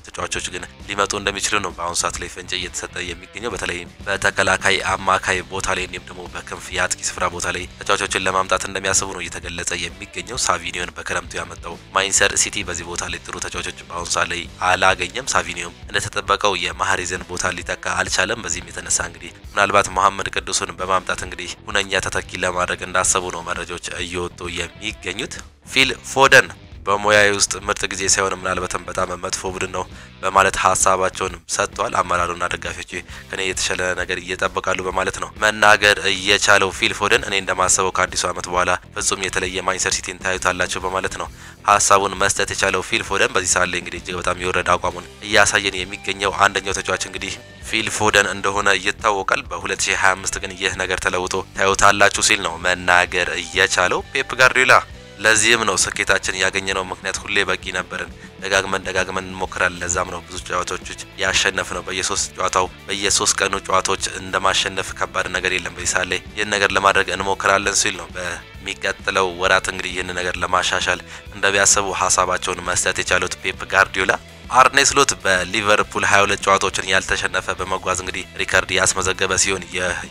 ተጫዋቾች ግን ሊመጡ እንደሚችሉ ነው በአሁኑ ሰዓት ላይ ፍንጭ እየተሰጠ የሚገኘው። በተለይ በተከላካይ አማካይ ቦታ ላይ እንዲሁም ደግሞ በክንፍ የአጥቂ ስፍራ ቦታ ላይ ተጫዋቾችን ለማምጣት እንደሚያስቡ ነው እየተገለጸ የሚገኘው። ሳቪኒዮን በክረምቱ ያመጣው ማንቸስተር ሲቲ በዚህ ቦታ ላይ ጥሩ ተጫዋቾች በአሁኑ ሰዓት ላይ አላገኘም። ሳቪኒዮም እንደተጠበቀው የማህሬዝን ቦታ ሊተካ አልቻለም። በዚህም የተነሳ እንግዲህ ምናልባት መሐመድ ቅዱስን በማምጣት እንግዲህ ሁነኛ ተተኪ ለማድረግ እንዳሰቡ ነው መረጃዎች እየወጡ የሚገኙት። ፊል ፎደን በሙያዊ ውስጥ ምርጥ ጊዜ ሳይሆን ምናልባትም በጣም መጥፎ ቡድን ነው በማለት ሐሳባቸውን ሰጥቷል። አመራሩና ደጋፊዎች ከኔ የተሻለ ነገር እየጠበቃሉ በማለት ነው መናገር እየቻለው። ፊል ፎደን እኔ እንደማሰበው ከአዲሱ ዓመት በኋላ ፍጹም የተለየ ማንቸስተር ሲቲን ታዩታላችሁ በማለት ነው ሐሳቡን መስጠት የቻለው። ፊል ፎደን በዚህ ሰዓት ላይ እንግዲህ እጅግ በጣም የወረደ አቋሙን እያሳየን የሚገኘው አንደኛው ተጫዋች እንግዲህ ፊል ፎደን እንደሆነ ይታወቃል። በ2025 ግን ይህ ነገር ተለውጦ ታዩታላችሁ ሲል ነው መናገር እየቻለው ፔፕ ጋርዲዮላ። ለዚህም ነው ስኬታችን ያገኘነው ምክንያት ሁሌ በቂ ነበርን፣ ደጋግመን እንሞክራለን። ለዛም ነው ብዙ ጨዋታዎች ያሸነፍነው። በየ3 ቀኑ ጨዋታዎች እንደማሸነፍ ከባድ ነገር የለም። በዚህ ሰዓት ላይ ይህን ነገር ለማድረግ እንሞክራለን ሲል ነው በሚቀጥለው ወራት እንግዲህ ይህን ነገር ለማሻሻል እንደሚያስቡ ሐሳባቸውን መስጠት የቻሉት ፔፕ ጋርዲዮላ። አርኔ ስሎት በሊቨርፑል 22 ጨዋታዎችን ያልተሸነፈ በመጓዝ እንግዲህ ሪካርድ ያስመዘገበ ሲሆን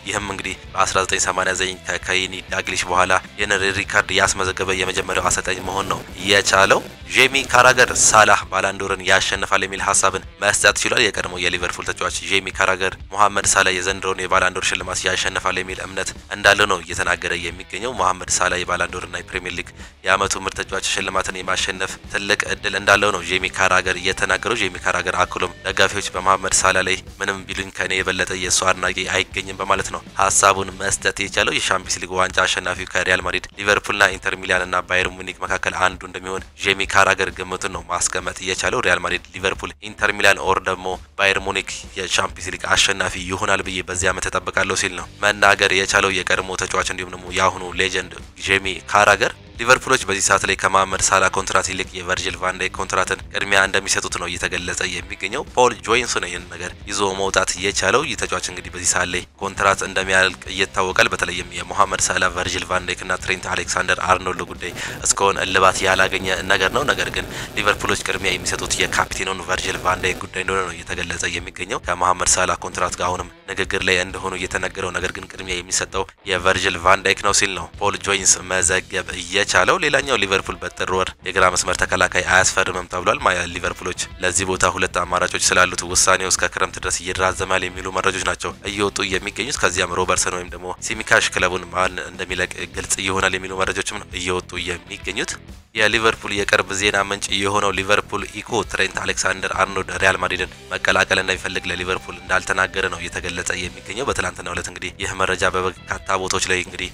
ይህም እንግዲህ በ1989 ከኬኒ ዳግሊሽ በኋላ ይህን ሪካርድ ያስመዘገበ የመጀመሪያው አሰልጣኝ መሆን ነው የቻለው። ጄሚ ካራገር ሳላህ ባላንዶርን ያሸንፋል የሚል ሐሳብን መስጠት ችሏል። የቀድሞ የሊቨርፑል ተጫዋች ጄሚ ካራገር መሐመድ ሳላህ የዘንድሮውን የባላንዶር ሽልማት ያሸንፋል የሚል እምነት እንዳለው ነው እየተናገረ የሚገኘው። መሐመድ ሳላህ የባላንዶርና የፕሪሚየር ሊግ የዓመቱ ምርጥ ተጫዋች ሽልማትን የማሸነፍ ትልቅ እድል እንዳለው ነው ጄሚ ካራገር የተናገረው። ጄሚ ካራገር አክሎም ደጋፊዎች በመሐመድ ሳላህ ላይ ምንም ቢሉኝ ከኔ የበለጠ የእሱ አድናቂ አይገኝም በማለት ነው ሐሳቡን መስጠት የቻለው። የሻምፒየንስ ሊግ ዋንጫ አሸናፊው ከሪያል ማድሪድ፣ ሊቨርፑልና ኢንተር ሚላንና ባየር ሙኒክ መካከል አንዱ እንደሚሆን ጄሚ ካራገር ግምቱን ነው ማስቀመጥ የቻለው። ሪያል ማድሪድ፣ ሊቨርፑል፣ ኢንተር ሚላን ኦር ደግሞ ባየር ሙኒክ የሻምፒየንስ ሊግ አሸናፊ ይሆናል ብዬ በዚህ ዓመት ተጠብቃለሁ ሲል ነው መናገር የቻለው የቀድሞ ተጫዋች እንዲሁም ደግሞ የአሁኑ ሌጀንድ ጄሚ ካራገር። ሊቨርፑሎች በዚህ ሰዓት ላይ ከመሐመድ ሳላህ ኮንትራት ይልቅ የቨርጂል ቫን ዳይክ ኮንትራትን ቅድሚያ እንደሚሰጡት ነው እየተገለጸ የሚገኘው። ፖል ጆይንስ ነው ይህን ነገር ይዞ መውጣት የቻለው። ይህ ተጫዋች እንግዲህ በዚህ ሰዓት ላይ ኮንትራት እንደሚያልቅ ይታወቃል። በተለይም የመሐመድ ሳላህ፣ ቨርጂል ቫን ዳይክ እና ትሬንት አሌክሳንደር አርኖልድ ጉዳይ እስካሁን እልባት ያላገኘ ነገር ነው። ነገር ግን ሊቨርፑሎች ቅድሚያ የሚሰጡት የካፒቴኑን ቨርጂል ቫን ዳይክ ጉዳይ እንደሆነ ነው እየተገለጸ የሚገኘው። ከመሐመድ ሳላህ ኮንትራት ጋር አሁንም ንግግር ላይ እንደሆኑ እየተነገረው፣ ነገር ግን ቅድሚያ የሚሰጠው የቨርጂል ቫን ዳይክ ነው ሲል ነው ፖል ጆይንስ መዘገብ የቻለው። ሌላኛው ሊቨርፑል በጥር ወር የግራ መስመር ተከላካይ አያስፈርምም ተብሏል። ሊቨርፑሎች ለዚህ ቦታ ሁለት አማራጮች ስላሉት ውሳኔው እስከ ክረምት ድረስ ይራዘማል የሚሉ መረጃዎች ናቸው እየወጡ የሚገኙት። ከዚያም ሮበርትሰን ወይም ደግሞ ሲሚካሽ ክለቡን ማን እንደሚለቅ ግልጽ ይሆናል የሚሉ መረጃዎችም ነው እየወጡ የሚገኙት። የሊቨርፑል የቅርብ ዜና ምንጭ የሆነው ሊቨርፑል ኢኮ ትሬንት አሌክሳንደር አርኖልድ ሪያል ማድሪድን መቀላቀል እንደሚፈልግ ለሊቨርፑል እንዳልተናገረ ነው እየተገለጸ የሚገኘው። በትላንትናው ዕለት እንግዲህ ይህ መረጃ በበርካታ ቦታዎች ላይ እንግዲህ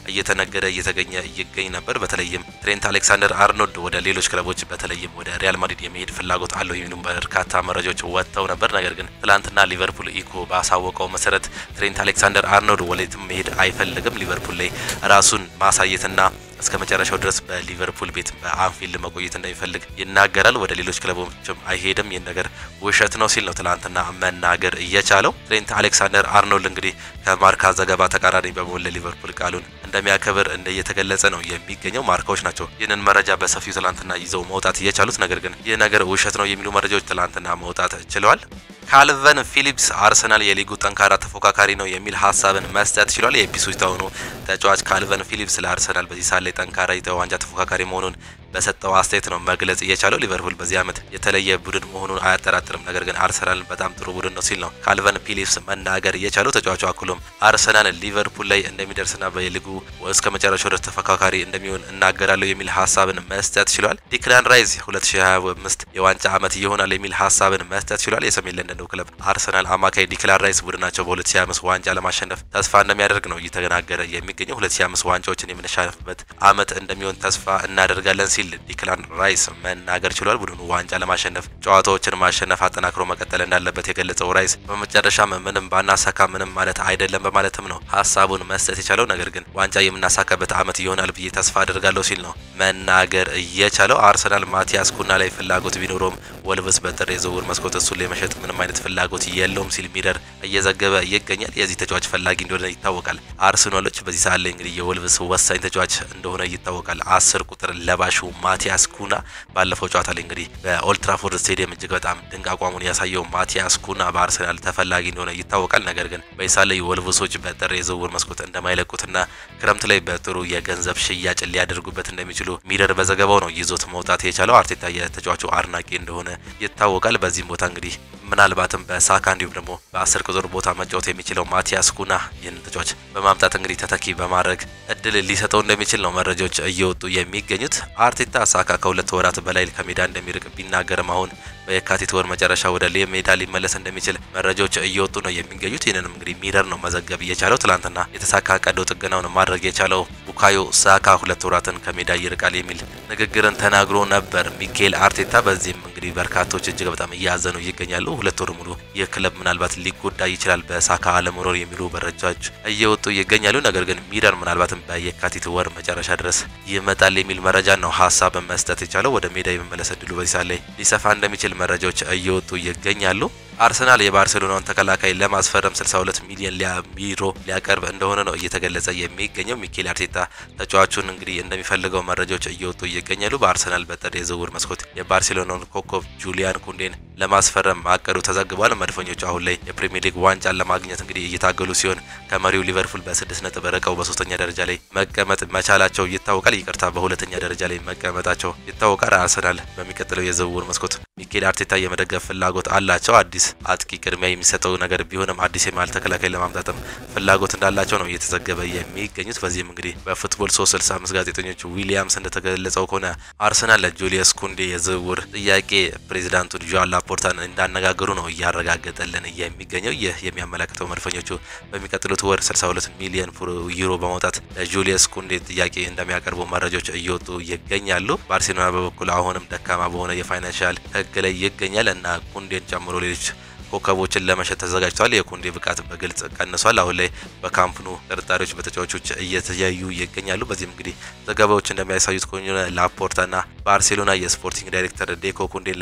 እየተገኘ ይገኝ ነበር። በተለይም ትሬንት አሌክሳንደር አርኖልድ ወደ ሌሎች ክለቦች በተለይም ወደ ሪያል ማድሪድ የመሄድ ፍላጎት አለው የሚሉ በርካታ መረጃዎች ወጥተው ነበር። ነገር ግን ትላንትና ሊቨርፑል ኢኮ ባሳወቀው መሰረት ትሬንት አሌክሳንደር አርኖልድ ወዴትም መሄድ አይፈልግም። ሊቨርፑል ላይ ራሱን ማሳየትና እስከ መጨረሻው ድረስ በሊቨርፑል ቤት በአንፊልድ መቆየት እንደሚፈልግ ይናገራል። ወደ ሌሎች ክለቦችም አይሄድም። ይህ ነገር ውሸት ነው ሲል ነው ትላንትና መናገር እየቻለው። ትሬንት አሌክሳንደር አርኖልድ እንግዲህ ከማርካ ዘገባ ተቃራኒ በመሆን ለሊቨርፑል ቃሉን እንደሚያከብር እንደየተገለጸ ነው የሚገኘው። ማርካዎች ናቸው ይህንን መረጃ በሰፊው ትላንትና ይዘው መውጣት እየቻሉት። ነገር ግን ይህ ነገር ውሸት ነው የሚሉ መረጃዎች ትላንትና መውጣት ችለዋል። ካልቨን ፊሊፕስ አርሰናል የሊጉ ጠንካራ ተፎካካሪ ነው የሚል ሀሳብን መስጠት ችሏል። የኢፕስዊች ታውኑ ተጫዋች ካልቨን ፊሊፕስ ለአርሰናል በዚህ ሳለ ጠንካራ የዋንጫ ተፎካካሪ መሆኑን በሰጠው አስተያየት ነው መግለጽ እየቻለው። ሊቨርፑል በዚህ ዓመት የተለየ ቡድን መሆኑን አያጠራጥርም፣ ነገር ግን አርሰናል በጣም ጥሩ ቡድን ነው ሲል ነው ካልቨን ፊሊፕስ መናገር እየቻለው። ተጫዋቹ አክሎም አርሰናል ሊቨርፑል ላይ እንደሚደርስና በሊጉ እስከ መጨረሻው ድረስ ተፎካካሪ እንደሚሆን እናገራለሁ የሚል ሀሳብን መስጠት ችሏል። ዲክላን ራይስ 2025 የዋንጫ ዓመት ይሆናል የሚል ሀሳብን መስጠት ችሏል። የሰሜን ለንደን ክለብ አርሰናል አማካይ ዲክላን ራይስ ቡድናቸው በ2025 ዋንጫ ለማሸነፍ ተስፋ እንደሚያደርግ ነው እየተናገረ የሚገኘው። 2025 ዋንጫዎችን የምንሻነፍበት ዓመት እንደሚሆን ተስፋ እናደርጋለን ሲል ዲክላን ራይስ መናገር ችሏል። ቡድኑ ዋንጫ ለማሸነፍ ጨዋታዎችን ማሸነፍ አጠናክሮ መቀጠል እንዳለበት የገለጸው ራይስ በመጨረሻም ምንም ባናሳካ ምንም ማለት አይደለም በማለትም ነው ሀሳቡን መስጠት የቻለው። ነገር ግን ዋንጫ የምናሳካበት ዓመት ይሆናል ብዬ ተስፋ አደርጋለሁ ሲል ነው መናገር እየቻለው። አርሰናል ማቲያስ ኩና ላይ ፍላጎት ቢኖረውም ወልቭስ በጥር የዝውውር መስኮት እሱን ላይ መሸጥ ምንም አይነት ፍላጎት የለውም ሲል ሚረር እየዘገበ ይገኛል። የዚህ ተጫዋች ፈላጊ እንደሆነ ይታወቃል። አርሰናሎች በዚህ ሰዓት ላይ እንግዲህ የወልቭስ ወሳኝ ተጫዋች እንደሆነ ይታወቃል። 10 ቁጥር ለባሹ ማቲያስ ኩና ባለፈው ጨዋታ ላይ እንግዲህ በኦልድ ትራፎርድ ስቴዲየም እጅግ በጣም ድንቅ አቋሙን ያሳየው ማቲያስ ኩና በአርሰናል ተፈላጊ እንደሆነ ይታወቃል። ነገር ግን በዚህ ሰዓት ላይ ወልቭሶች በጥር የዝውውር መስኮት እንደማይለቁትና ክረምት ላይ በጥሩ የገንዘብ ሽያጭ ሊያደርጉበት እንደሚችሉ ሚረር በዘገባው ነው ይዞት መውጣት የቻለው። አርቴታ የተጫዋቹ አድናቂ እንደሆነ ይታወቃል። በዚህም ቦታ እንግዲህ ምናልባትም በሳካ እንዲሁም ደግሞ በ10 ቁጥር ቦታ መጫወት የሚችለው ማቲያስ ኩና ይህን ተጫዋች በማምጣት እንግዲህ ተተኪ በማድረግ እድል ሊሰጠው እንደሚችል ነው መረጃዎች እየወጡ የሚገኙት። አርቴታ ሳካ ከ2 ወራት በላይ ከሜዳ እንደሚርቅ ቢናገርም አሁን በየካቲት ወር መጨረሻ ወደ ሜዳ ሊመለስ እንደሚችል መረጃዎች እየወጡ ነው የሚገኙት። ይህንንም እንግዲህ ሚረር ነው መዘገብ እየቻለው። ትላንትና የተሳካ ቀዶ ጥገናውን ማድረግ የቻለው ቡካዮ ሳካ 2 ወራትን ከሜዳ ይርቃል የሚል ንግግርን ተናግሮ ነበር ሚኬል አርቴታ። በዚህም እንግዲህ በርካቶች እጅግ በጣም እያዘኑ ይገኛሉ። 2 ወር ሙሉ የክለብ ምናልባት ሊጎዳ ይችላል በሳካ አለመኖር የሚሉ መረጃዎች እየወጡ ይገኛሉ። ነገር ግን ሚረር ምናልባትም በየካቲት ወር መጨረሻ ድረስ ይመጣል የሚል መረጃ ነው ሀሳብ መስጠት የቻለው። ወደ ሜዳ የመመለስ እድሉ በዚህ ሰዓት ላይ ሊሰፋ እንደሚችል መረጃዎች እየወጡ ይገኛሉ። አርሰናል የባርሴሎናውን ተከላካይ ለማስፈረም 62 ሚሊዮን ዩሮ ሊያቀርብ እንደሆነ ነው እየተገለጸ የሚገኘው። ሚኬል አርቴታ ተጫዋቹን እንግዲህ እንደሚፈልገው መረጃዎች እየወጡ ይገኛሉ። በአርሰናል በጥር የዝውውር መስኮት የባርሴሎናውን ኮከብ ጁሊያን ኩንዴን ለማስፈረም ማቀዱ ተዘግቧል። መድፈኞቹ አሁን ላይ የፕሪሚየር ሊግ ዋንጫን ለማግኘት እንግዲህ እየታገሉ ሲሆን ከመሪው ሊቨርፑል በ6 ነጥብ ርቀው በ3ኛ ደረጃ ላይ መቀመጥ መቻላቸው ይታወቃል። ይቅርታ በ2ኛ ደረጃ ላይ መቀመጣቸው ይታወቃል። አርሰናል በሚቀጥለው የዝውውር መስኮት ሚኬል አርቴታ የመደገፍ ፍላጎት አላቸው። አዲስ አጥቂ ቅድሚያ የሚሰጠው ነገር ቢሆንም አዲስ የመሃል ተከላካይ ለማምጣትም ፍላጎት እንዳላቸው ነው እየተዘገበ የሚገኙት። በዚህም እንግዲህ በፉትቦል 365 ጋዜጠኞች ዊሊያምስ እንደተገለጸው ከሆነ አርሰናል ለጁሊየስ ኩንዴ የዝውውር ጥያቄ ፕሬዚዳንቱን ጆን ላፖርታን እንዳነጋገሩ ነው እያረጋገጠልን የሚገኘው። ይህ የሚያመለክተው መድፈኞቹ በሚቀጥሉት ወር 62 ሚሊዮን ዩሮ በማውጣት ለጁሊየስ ኩንዴ ጥያቄ እንደሚያቀርቡ መረጃዎች እየወጡ ይገኛሉ። ባርሴሎና በበኩል አሁንም ደካማ በሆነ የፋይናንሻል ህግ ላይ ይገኛል እና ኩንዴን ጨምሮ ሌሎች ኮከቦችን ለመሸጥ ተዘጋጅተዋል። የኩንዴ ብቃት በግልጽ ቀንሷል። አሁን ላይ በካምፕኑ ጥርጣሬዎች በተጫዋቾች እየተያዩ ይገኛሉ። በዚህም እንግዲህ ዘገባዎች እንደሚያሳዩት ከሆነ ላፖርታና ባርሴሎና የስፖርቲንግ ዳይሬክተር ዴኮ ኩንዴን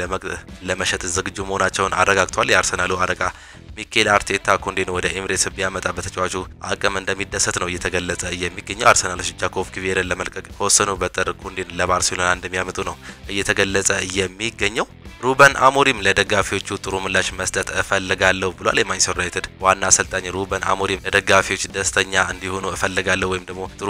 ለመሸጥ ዝግጁ መሆናቸውን አረጋግተዋል። የአርሰናሉ አለቃ ሚኬል አርቴታ ኩንዴን ወደ ኤምሬትስ ቢያመጣ በተጫዋቹ አቅም እንደሚደሰት ነው እየተገለጸ የሚገኘው። አርሰናሎች ጃኮብ ኪቬርን ለመልቀቅ ከወሰኑ በጥር ኩንዴን ለባርሴሎና እንደሚያመጡ ነው እየተገለጸ የሚገኘው። ሩበን አሞሪም ለደጋፊዎቹ ጥሩ ምላሽ መስጠት እፈልጋለሁ ብሏል። የማንቸስተር ዩናይትድ ዋና አሰልጣኝ ሩበን አሞሪም ለደጋፊዎች ደስተኛ እንዲሆኑ እፈልጋለሁ ወይም ደግሞ ጥሩ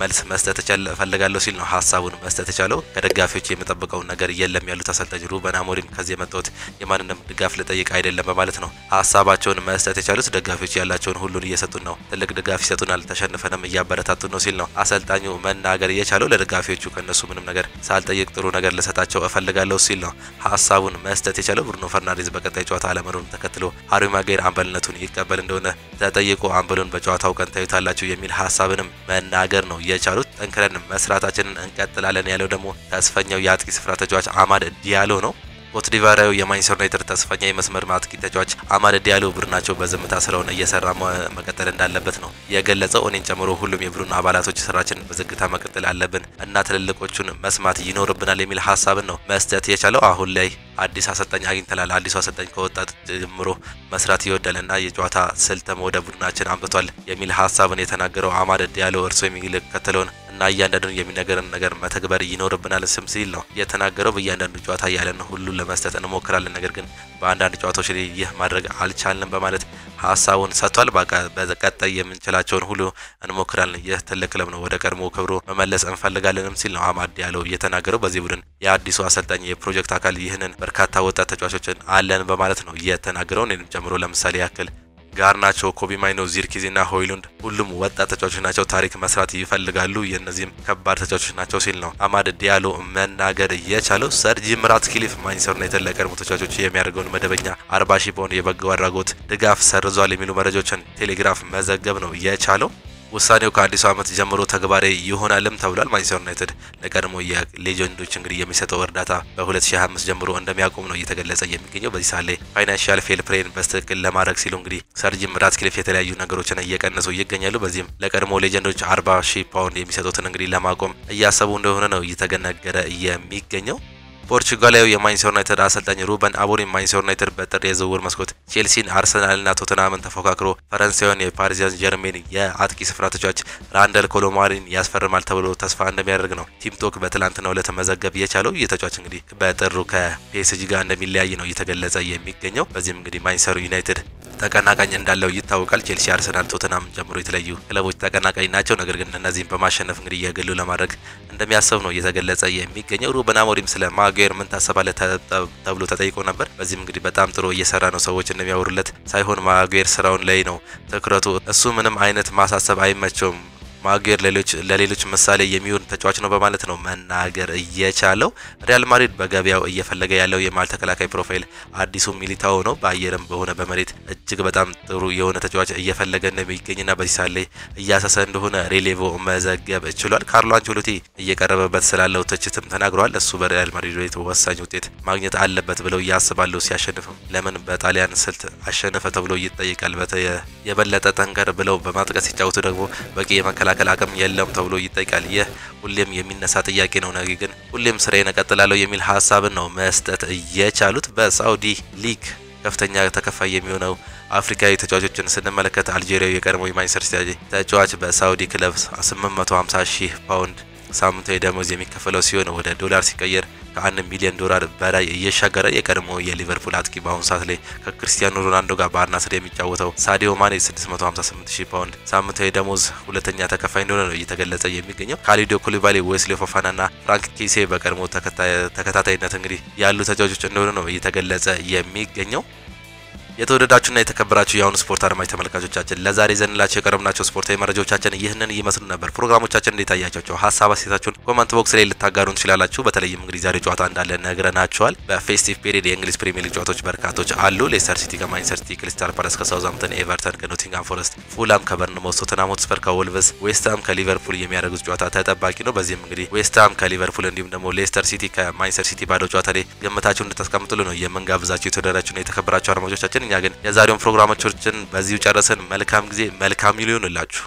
መልስ መስጠት እፈልጋለሁ ሲል ነው ሀሳቡን መስጠት የቻለው። ከደጋፊዎች የምጠብቀው ነገር የለም ያሉት አሰልጣኝ ሩበን አሞሪም ከዚህ የመጣሁት የማንንም ድጋፍ ልጠይቅ አይደለም በማለት ነው ሀሳባቸውን መስጠት የቻሉት። ደጋፊዎች ያላቸውን ሁሉን እየሰጡን ነው፣ ትልቅ ድጋፍ ይሰጡናል፣ ተሸንፈንም እያበረታቱን ነው ሲል ነው አሰልጣኙ መናገር የቻለው። ለደጋፊዎቹ ከነሱ ምንም ነገር ሳልጠይቅ ጥሩ ነገር ልሰጣቸው እፈልጋለሁ ሲል ነው ሀሳቡን መስጠት የቻለው። ብሩኖ ፈርናንዴዝ በቀጣይ ጨዋታ አለመኖሩን ተከትሎ ሃሪ ማጓየር አምበልነቱን ይቀበል እንደሆነ ተጠይቆ አምበሉን በጨዋታው ቀን ታዩታላችሁ የሚል ሀሳብንም መናገር ነው የቻሉት። ጠንክረን መስራታችንን እንቀጥላለን ያለው ደግሞ ተስፈኛው የአጥቂ ስፍራ ተጫዋች አማድ ዲያሎ ነው። ኮትዲቫራዊው የማንቸስተር ዩናይትድ ተስፈኛ የመስመር አጥቂ ተጫዋች አማድ ዲያሎ ቡድናቸው በዝምታ ስለሆነ እየሰራ መቀጠል እንዳለበት ነው የገለጸው። እኔን ጨምሮ ሁሉም የቡድን አባላቶች ስራችን በዝግታ መቀጠል አለብን እና ትልልቆቹን መስማት ይኖርብናል የሚል ሀሳብን ነው መስጠት የቻለው። አሁን ላይ አዲስ አሰልጣኝ አግኝተናል። አዲሱ አሰልጣኝ ከወጣት ጀምሮ መስራት ይወዳልና የጨዋታ ስልትም ወደ ቡድናችን አምጥቷል የሚል ሀሳብን የተናገረው አማድ ዲያሎ እርሱ የሚከተለውን እና እያንዳንዱን የሚነገርን ነገር መተግበር ይኖርብናል ስም ሲል ነው የተናገረው። በእያንዳንዱ ጨዋታ ያለን ሁሉ ለመስጠት እንሞክራለን፣ ነገር ግን በአንዳንድ ጨዋታዎች ላይ ይህ ማድረግ አልቻልንም በማለት ሀሳቡን ሰጥቷል። በቀጣይ የምንችላቸውን ሁሉ እንሞክራለን፣ ይህ ትልቅ ክለብ ነው፣ ወደ ቀድሞ ክብሩ መመለስ እንፈልጋለንም ሲል ነው አማድ ዲያሎ የተናገረው። በዚህ ቡድን የአዲሱ አሰልጣኝ የፕሮጀክት አካል ይህንን በርካታ ወጣት ተጫዋቾችን አለን በማለት ነው የተናገረው። እኔንም ጨምሮ ለምሳሌ ያክል ጋርናቾ፣ ኮቢ ማይኖ፣ ዚርክዚና ሆይሉንድ ሁሉም ወጣት ተጫዋቾች ናቸው፣ ታሪክ መስራት ይፈልጋሉ፣ የእነዚህም ከባድ ተጫዋቾች ናቸው ሲል ነው አማድ ዲያሎ መናገር የቻለው። ሰር ጂም ራትክሊፍ ማንቸስተር ዩናይትድ ለቀድሞ ተጫዋቾች የሚያደርገውን መደበኛ 40,000 ፓውንድ የበጎ አድራጎት ድጋፍ ሰርዟል የሚሉ መረጃዎችን ቴሌግራፍ መዘገብ ነው የቻለው። ውሳኔው ከአዲሱ ዓመት ጀምሮ ተግባራዊ ይሆናልም ተብሏል። ማንቸስተር ዩናይትድ ለቀድሞ የሌጀንዶች እንግዲህ የሚሰጠው እርዳታ በ2025 ጀምሮ እንደሚያቆም ነው እየተገለጸ የሚገኘው። በዚህ ሳለ ፋይናንሻል ፌር ፕሌይን በስትክክል ለማድረግ ሲሉ እንግዲህ ሰር ጂም ራትክሊፍ የተለያዩ ነገሮችን እየቀነሱ ይገኛሉ። በዚህም ለቀድሞ ሌጀንዶች 40,000 ፓውንድ የሚሰጡትን እንግዲህ ለማቆም እያሰቡ እንደሆነ ነው እየተገነገረ የሚገኘው። ፖርቹጋላዊ የማንቸስተር ዩናይትድ አሰልጣኝ ሩበን አሞሪም ማንቸስተር ዩናይትድ በጥር የዝውውር መስኮት ቼልሲን፣ አርሰናልና ቶተንሃምን ተፎካክሮ ፈረንሳዩን የፓሪስ ጀርሜን የአጥቂ ስፍራ ተጫዋች ራንደል ኮሎማሪን ያስፈርማል ተብሎ ተስፋ እንደሚያደርግ ነው ቲምቶክ በትላንትናው ዕለት መዘገብ የቻለው። የተጫዋች እንግዲህ በጥሩ ከፒኤስጂ ጋር እንደሚለያይ ነው እየተገለጸ የሚገኘው። በዚህም እንግዲህ ማንቸስተር ዩናይትድ ተቀናቃኝ እንዳለው ይታወቃል። ቼልሲ፣ አርሰናል፣ ቶተንሃም ጨምሮ የተለያዩ ክለቦች ተቀናቃኝ ናቸው። ነገር ግን እነዚህን በማሸነፍ እንግዲህ የግሉ ለማድረግ እንደሚያስብ ነው እየተገለጸ የሚገኘው። ሩበን አሞሪም ስለ ማጓየር ምን ታስባለህ ተብሎ ተጠይቆ ነበር። በዚህም እንግዲህ በጣም ጥሩ እየሰራ ነው፣ ሰዎች እንደሚያወሩለት ሳይሆን ማጓየር ስራውን ላይ ነው ትኩረቱ፣ እሱ ምንም አይነት ማሳሰብ አይመቸውም፣ ማጓየር ለሌሎች ምሳሌ የሚሆን ተጫዋች ነው በማለት ነው መናገር እየቻለው። ሪያል ማድሪድ በገበያው እየፈለገ ያለው የማል ተከላካይ ፕሮፋይል አዲሱ ሚሊታኦ ነው። በአየርም በሆነ በመሬት እጅግ በጣም ጥሩ የሆነ ተጫዋች እየፈለገ እንደሚገኝና በዚህ ሳለ እያሳሰ እንደሆነ ሬሌቮ መዘገብ ችሏል። ካርሎ አንቸሎቲ እየቀረበበት ስላለው ትችትም ተናግሯል። እሱ በሪያል ማድሪድ ቤት ወሳኝ ውጤት ማግኘት አለበት ብለው ያስባሉ። ሲያሸንፍም ለምን በጣሊያን ስልት አሸነፈ ተብሎ ይጠይቃል። የበለጠ ጠንከር ብለው በማጥቀስ ሲጫወቱ ደግሞ በቂ የመከላከል አቅም የለም ተብሎ ይጠይቃል። ይህ ሁሌም የሚነሳ ጥያቄ ነው። ነገር ግን ሁሌም ስራዬን እቀጥላለሁ የሚል ሀሳብን ነው መስጠት እየቻሉት። በሳውዲ ሊግ ከፍተኛ ተከፋይ የሚሆነው አፍሪካዊ ተጫዋቾችን ስንመለከት አልጄሪያዊ የቀድሞ የማንቸስተር ሲቲ ተጫዋች በሳውዲ ክለብ 850,000 ፓውንድ ሳምንታዊ ደሞዝ የሚከፈለው ሲሆን ወደ ዶላር ሲቀየር ከ1 ሚሊዮን ዶላር በላይ እየሻገረ የቀድሞ የሊቨርፑል አጥቂ በአሁኑ ሰዓት ላይ ከክርስቲያኖ ሮናልዶ ጋር በአልናስር የሚጫወተው ሳዲዮ ማኔ 658,000 ፓውንድ ሳምንታዊ ደሞዝ ሁለተኛ ተከፋይ እንደሆነ ነው እየተገለጸ የሚገኘው። ካሊዶ ኩሊባሊ፣ ዌስሊ ፎፋናና ፍራንክ ኪሴ በቀድሞ ተከታታይነት እንግዲህ ያሉ ተጫዋቾች እንደሆነ ነው እየተገለጸ የሚገኘው። የተወደዳችሁና የተከበራችሁ የአሁኑ ስፖርት አድማጭ ተመልካቾቻችን ለዛሬ ዘንላችሁ የቀረብናቸው ስፖርታዊ መረጃዎቻችን ይህንን ይመስሉ ነበር። ፕሮግራሞቻችን እንዴት አያቻችሁ? ሀሳብ አስተያየታችሁን ኮሜንት ቦክስ ላይ ልታጋሩን ትችላላችሁ። በተለይም እንግዲህ ዛሬ ጨዋታ እንዳለ ነግረናችኋል። በፌስቲቭ ፔሪድ የእንግሊዝ ፕሪሚየር ሊግ ጨዋታዎች በርካቶች አሉ። ሌስተር ሲቲ ከማንቸስተር ሲቲ፣ ክሪስታል ፓላስ ከሳውዝሃምፕተን፣ ኤቨርተን ከኖቲንግሃም ፎረስት፣ ፉላም ከበርንማውዝ፣ ቶተንሃም ሆትስፐር ከወልቭስ፣ ዌስትሃም ከሊቨርፑል የሚያደርጉት ጨዋታ ተጠባቂ ነው። በዚህም እንግዲህ ዌስትሃም ከሊቨርፑል እንዲሁም ደግሞ ሌስተር ሲቲ ከማንቸስተር ሲቲ ባለው ጨዋታ ላይ ግምታችሁን እንድታስቀምጡሉ ነው የምንጋብዛችሁ። የተወደዳችሁና የተከበራችሁ አድማጮቻችን እኛ ግን የዛሬውን ፕሮግራሞቻችን በዚሁ ጨረስን። መልካም ጊዜ፣ መልካም ይሁንላችሁ።